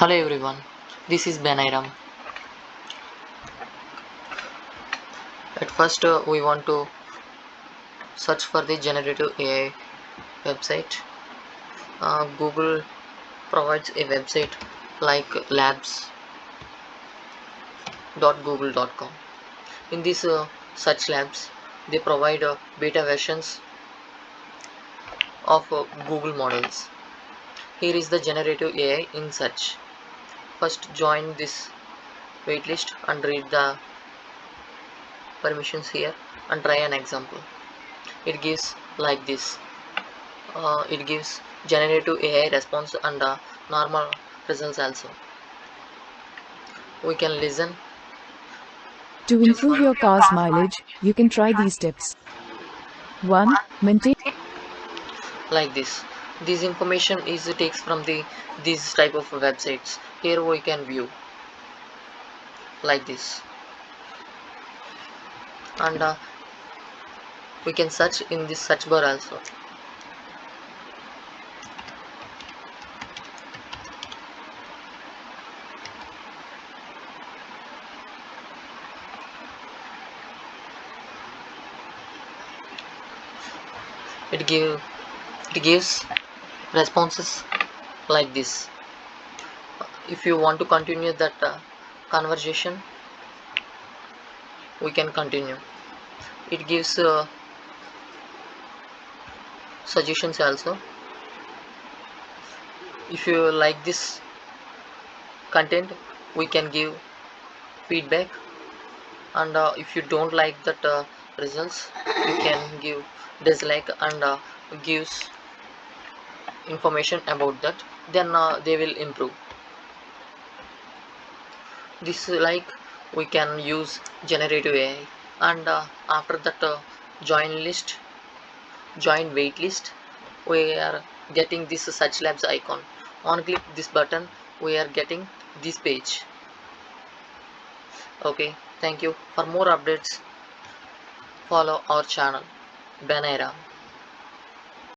Hello everyone, this is Benayaram. At first, we want to search for the generative AI website. Google provides a website like labs.google.com. In this search labs, they provide beta versions of Google models. Here is the generative AI in search. First, join this waitlist and read the permissions here and try an example. It gives like this. It gives generative AI response and normal results also. We can listen To just improve one your car's mileage, you can try these tips. 1. Maintain like this. This information is takes from these type of websites. Here we can view like this, and we can search in this search bar also. It gives responses like this. If you want to continue that conversation, we can continue. It gives suggestions also. If you like this content, we can give feedback, and if you don't like that results, you can give dislike and gives information about that, then they will improve this. Like, we can use generative AI, and after that join wait list, we are getting this search labs icon. On click this button, we are getting this page. Okay, thank you. For more updates, follow our channel Benayaram.